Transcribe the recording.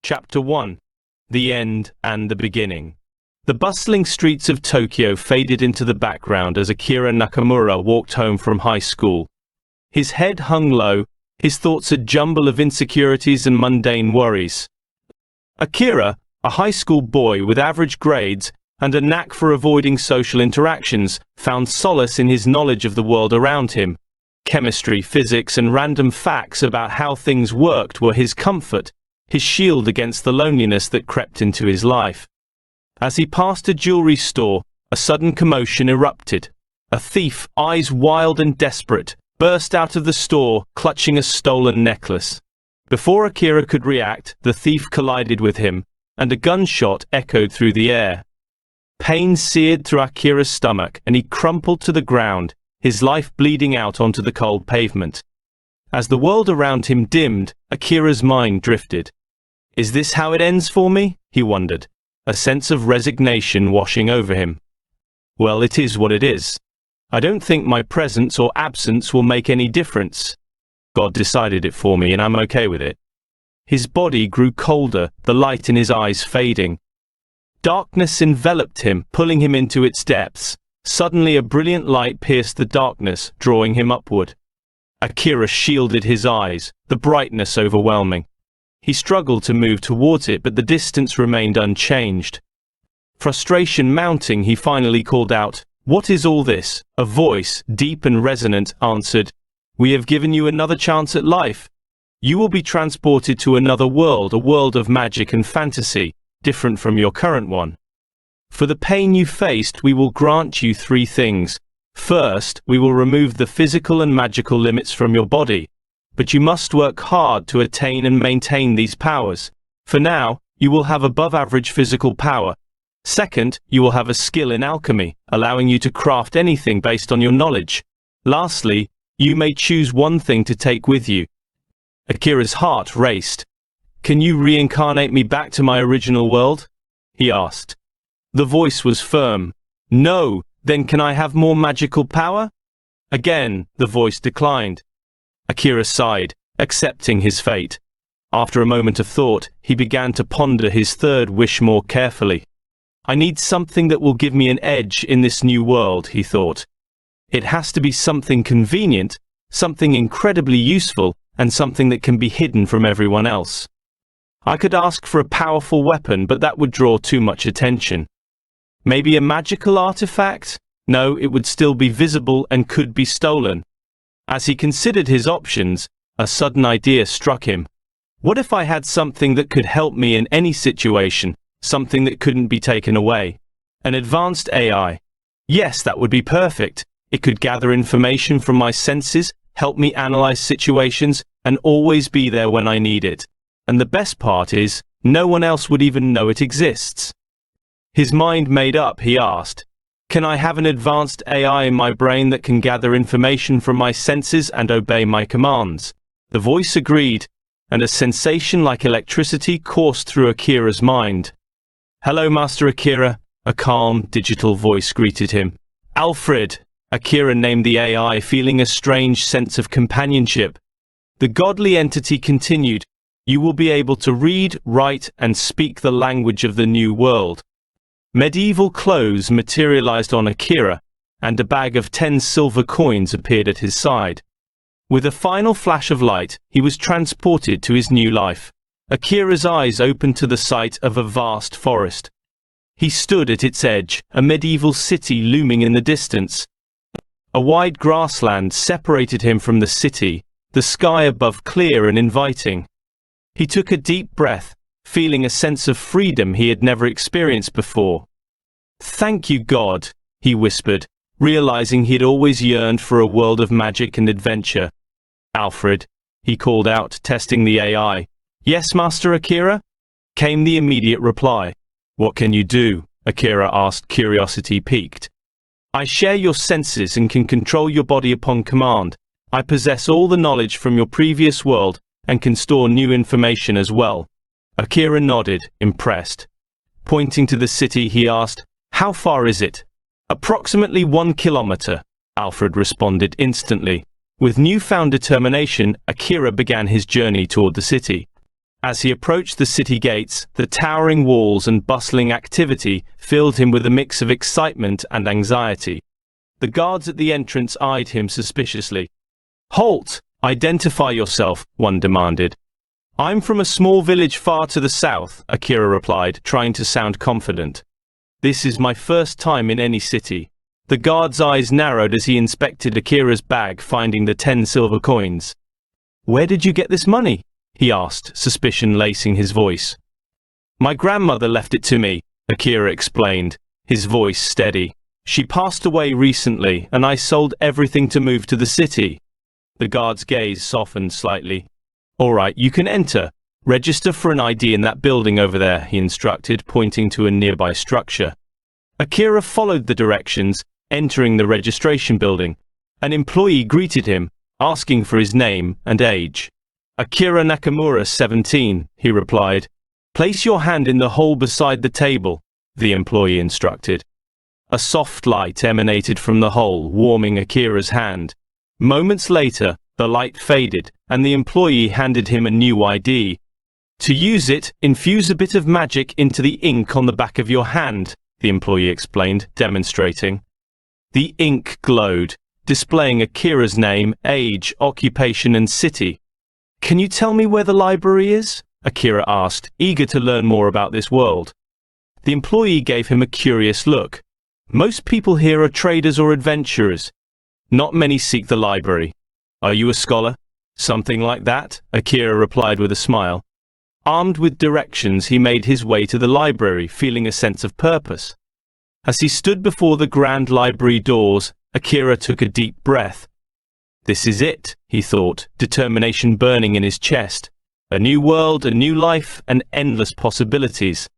Chapter 1: The End and the Beginning. The bustling streets of Tokyo faded into the background as Akira Nakamura walked home from high school. His head hung low, his thoughts a jumble of insecurities and mundane worries. Akira, a high school boy with average grades and a knack for avoiding social interactions, found solace in his knowledge of the world around him. Chemistry, physics, and random facts about how things worked were his comfort, his shield against the loneliness that crept into his life. As he passed a jewelry store, a sudden commotion erupted. A thief, eyes wild and desperate, burst out of the store, clutching a stolen necklace. Before Akira could react, the thief collided with him, and a gunshot echoed through the air. Pain seared through Akira's stomach, and he crumpled to the ground, his life bleeding out onto the cold pavement. As the world around him dimmed, Akira's mind drifted. Is this how it ends for me? He wondered, a sense of resignation washing over him. Well, it is what it is. I don't think my presence or absence will make any difference. God decided it for me and I'm okay with it. His body grew colder, the light in his eyes fading. Darkness enveloped him, pulling him into its depths. Suddenly a brilliant light pierced the darkness, drawing him upward. Akira shielded his eyes, the brightness overwhelming. He struggled to move towards it, but the distance remained unchanged. Frustration mounting, he finally called out, "What is all this?" A voice, deep and resonant, answered, "We have given you another chance at life. You will be transported to another world, a world of magic and fantasy, different from your current one. For the pain you faced, we will grant you 3 things. First, we will remove the physical and magical limits from your body. But you must work hard to attain and maintain these powers. For now, you will have above-average physical power. Second, you will have a skill in alchemy, allowing you to craft anything based on your knowledge. Lastly, you may choose one thing to take with you." Akira's heart raced. "Can you reincarnate me back to my original world?" he asked. The voice was firm. "No, then can I have more magical power?" Again, the voice declined. Akira sighed, accepting his fate. After a moment of thought, he began to ponder his third wish more carefully. "I need something that will give me an edge in this new world," he thought. "It has to be something convenient, something incredibly useful, and something that can be hidden from everyone else. I could ask for a powerful weapon, but that would draw too much attention. Maybe a magical artifact? No, it would still be visible and could be stolen." As he considered his options, a sudden idea struck him. What if I had something that could help me in any situation, something that couldn't be taken away? An advanced AI. Yes, that would be perfect. It could gather information from my senses, help me analyze situations, and always be there when I need it. And the best part is, no one else would even know it exists. His mind made up, he asked, "Can I have an advanced AI in my brain that can gather information from my senses and obey my commands?" The voice agreed, and a sensation like electricity coursed through Akira's mind. "Hello, Master Akira," a calm, digital voice greeted him. "Alfred," Akira named the AI, feeling a strange sense of companionship. The godly entity continued, "You will be able to read, write, and speak the language of the new world." Medieval clothes materialized on Akira, and a bag of 10 silver coins appeared at his side. With a final flash of light, he was transported to his new life. Akira's eyes opened to the sight of a vast forest. He stood at its edge, a medieval city looming in the distance. A wide grassland separated him from the city, the sky above clear and inviting. He took a deep breath, feeling a sense of freedom he had never experienced before. "Thank you, God," he whispered, realizing he had always yearned for a world of magic and adventure. "Alfred," he called out, testing the AI. "Yes, Master Akira?" came the immediate reply. "What can you do?" Akira asked, curiosity piqued. "I share your senses and can control your body upon command. I possess all the knowledge from your previous world and can store new information as well." Akira nodded, impressed. Pointing to the city, he asked, "How far is it?" "Approximately 1 kilometer," Alfred responded instantly. With newfound determination, Akira began his journey toward the city. As he approached the city gates, the towering walls and bustling activity filled him with a mix of excitement and anxiety. The guards at the entrance eyed him suspiciously. "Halt! Identify yourself," one demanded. "I'm from a small village far to the south," Akira replied, trying to sound confident. "This is my first time in any city." The guard's eyes narrowed as he inspected Akira's bag, finding the 10 silver coins. "Where did you get this money?" he asked, suspicion lacing his voice. "My grandmother left it to me," Akira explained, his voice steady. "She passed away recently, and I sold everything to move to the city." The guard's gaze softened slightly. "All right, you can enter. Register for an ID in that building over there," he instructed, pointing to a nearby structure. Akira followed the directions, entering the registration building. An employee greeted him, asking for his name and age. "Akira Nakamura, 17, he replied. "Place your hand in the hole beside the table," the employee instructed. A soft light emanated from the hole, warming Akira's hand. Moments later, the light faded, and the employee handed him a new ID. "To use it, infuse a bit of magic into the ink on the back of your hand," the employee explained, demonstrating. The ink glowed, displaying Akira's name, age, occupation, and city. "Can you tell me where the library is?" Akira asked, eager to learn more about this world. The employee gave him a curious look. "Most people here are traders or adventurers. Not many seek the library. Are you a scholar?" "Something like that," Akira replied with a smile. Armed with directions, he made his way to the library, feeling a sense of purpose. As he stood before the grand library doors, Akira took a deep breath. "This is it," he thought, determination burning in his chest. "A new world, a new life, and endless possibilities."